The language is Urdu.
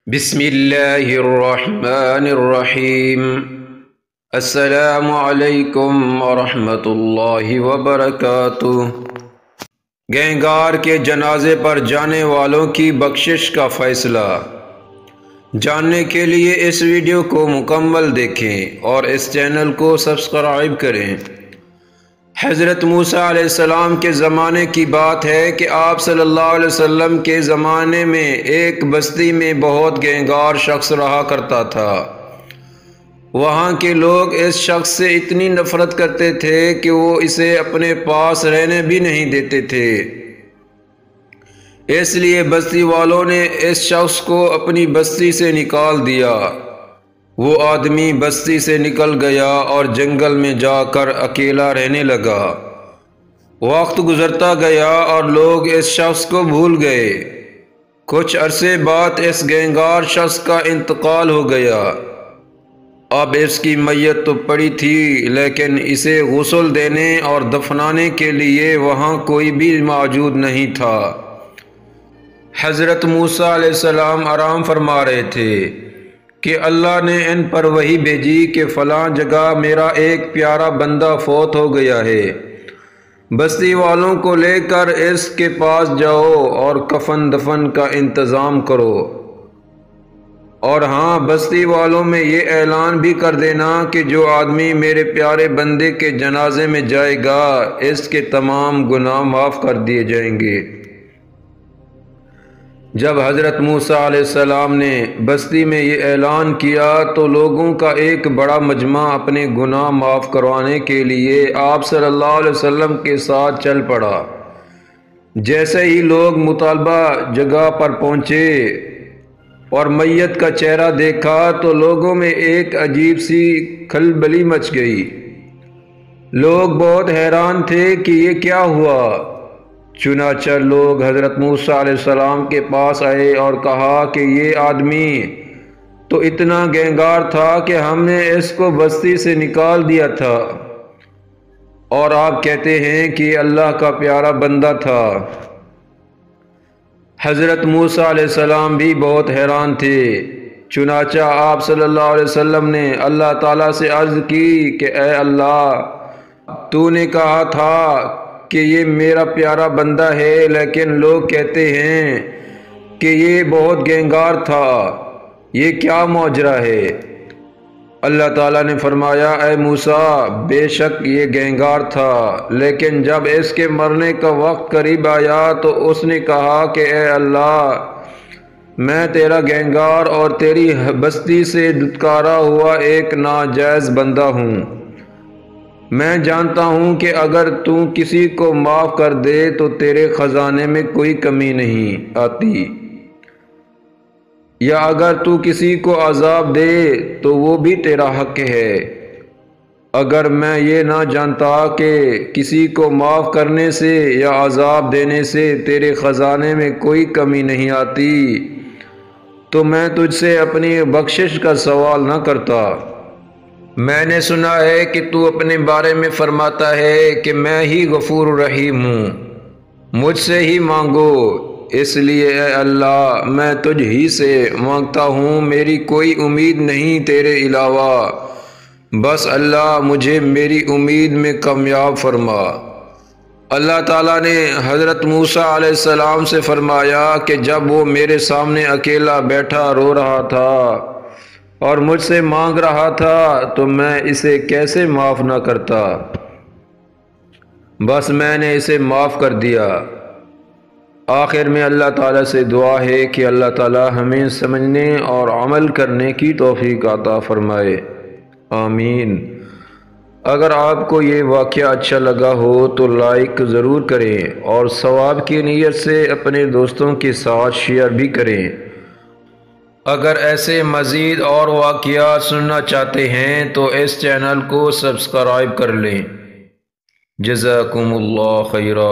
بسم اللہ الرحمن الرحیم۔ السلام علیکم ورحمۃ اللہ وبرکاتہ۔ گینگار کے جنازے پر جانے والوں کی بخشش کا فیصلہ جاننے کے لیے اس ویڈیو کو مکمل دیکھیں اور اس چینل کو سبسکرائب کریں۔ حضرت موسیٰ علیہ السلام کے زمانے کی بات ہے کہ آپ صلی اللہ علیہ وسلم کے زمانے میں ایک بستی میں بہت گینگار شخص رہا کرتا تھا۔ وہاں کے لوگ اس شخص سے اتنی نفرت کرتے تھے کہ وہ اسے اپنے پاس رہنے بھی نہیں دیتے تھے۔ اس لیے بستی والوں نے اس شخص کو اپنی بستی سے نکال دیا۔ وہ آدمی بستی سے نکل گیا اور جنگل میں جا کر اکیلا رہنے لگا۔ وقت گزرتا گیا اور لوگ اس شخص کو بھول گئے۔ کچھ عرصے بعد اس گینگار شخص کا انتقال ہو گیا۔ اب اس کی میت تو پڑی تھی، لیکن اسے غسل دینے اور دفنانے کے لیے وہاں کوئی بھی موجود نہیں تھا۔ حضرت موسیٰ علیہ السلام آرام فرما رہے تھے کہ اللہ نے ان پر وحی بھیجی کہ فلاں جگہ میرا ایک پیارا بندہ فوت ہو گیا ہے، بستی والوں کو لے کر اس کے پاس جاؤ اور کفن دفن کا انتظام کرو، اور ہاں بستی والوں میں یہ اعلان بھی کر دینا کہ جو آدمی میرے پیارے بندے کے جنازے میں جائے گا اس کے تمام گناہ معاف کر دیے جائیں گے۔ جب حضرت موسیٰ علیہ السلام نے بستی میں یہ اعلان کیا تو لوگوں کا ایک بڑا مجمع اپنے گناہ معاف کروانے کے لیے آپ صلی اللہ علیہ وسلم کے ساتھ چل پڑا۔ جیسے ہی لوگ مطالبہ جگہ پر پہنچے اور میت کا چہرہ دیکھا تو لوگوں میں ایک عجیب سی کھلبلی مچ گئی۔ لوگ بہت حیران تھے کہ یہ کیا ہوا۔ چنانچہ لوگ حضرت موسیٰ علیہ السلام کے پاس آئے اور کہا کہ یہ آدمی تو اتنا گینگار تھا کہ ہم نے اس کو بستی سے نکال دیا تھا، اور آپ کہتے ہیں کہ یہ اللہ کا پیارا بندہ تھا۔ حضرت موسیٰ علیہ السلام بھی بہت حیران تھے۔ چنانچہ آپ صلی اللہ علیہ وسلم نے اللہ تعالیٰ سے عرض کی کہ اے اللہ، تو نے کہا تھا کہ یہ میرا پیارا بندہ ہے، لیکن لوگ کہتے ہیں کہ یہ بہت گینگار تھا، یہ کیا ماجرا ہے؟ اللہ تعالیٰ نے فرمایا اے موسیٰ، بے شک یہ گینگار تھا، لیکن جب اس کے مرنے کا وقت قریب آیا تو اس نے کہا کہ اے اللہ، میں تیرا گینگار اور تیری بستی سے دھتکارا ہوا ایک ناجائز بندہ ہوں۔ میں جانتا ہوں کہ اگر تو کسی کو معاف کر دے تو تیرے خزانے میں کوئی کمی نہیں آتی، یا اگر تو کسی کو عذاب دے تو وہ بھی تیرا حق ہے۔ اگر میں یہ نہ جانتا کہ کسی کو معاف کرنے سے یا عذاب دینے سے تیرے خزانے میں کوئی کمی نہیں آتی تو میں تجھ سے اپنی بخشش کا سوال نہ کرتا۔ میں نے سنا ہے کہ تو اپنے بارے میں فرماتا ہے کہ میں ہی غفور رحیم ہوں، مجھ سے ہی مانگو، اس لیے اے اللہ میں تجھ ہی سے مانگتا ہوں، میری کوئی امید نہیں تیرے علاوہ، بس اللہ مجھے میری امید میں کامیاب فرما۔ اللہ تعالیٰ نے حضرت موسیٰ علیہ السلام سے فرمایا کہ جب وہ میرے سامنے اکیلا بیٹھا رو رہا تھا اور مجھ سے مانگ رہا تھا تو میں اسے کیسے معاف نہ کرتا، بس میں نے اسے معاف کر دیا۔ آخر میں اللہ تعالیٰ سے دعا ہے کہ اللہ تعالیٰ ہمیں سمجھنے اور عمل کرنے کی توفیق عطا فرمائے، آمین۔ اگر آپ کو یہ واقعہ اچھا لگا ہو تو لائک ضرور کریں اور ثواب کی نیت سے اپنے دوستوں کے ساتھ شیئر بھی کریں۔ اگر ایسے مزید اور واقعات سننا چاہتے ہیں تو اس چینل کو سبسکرائب کر لیں۔ جزاکم اللہ خیرا۔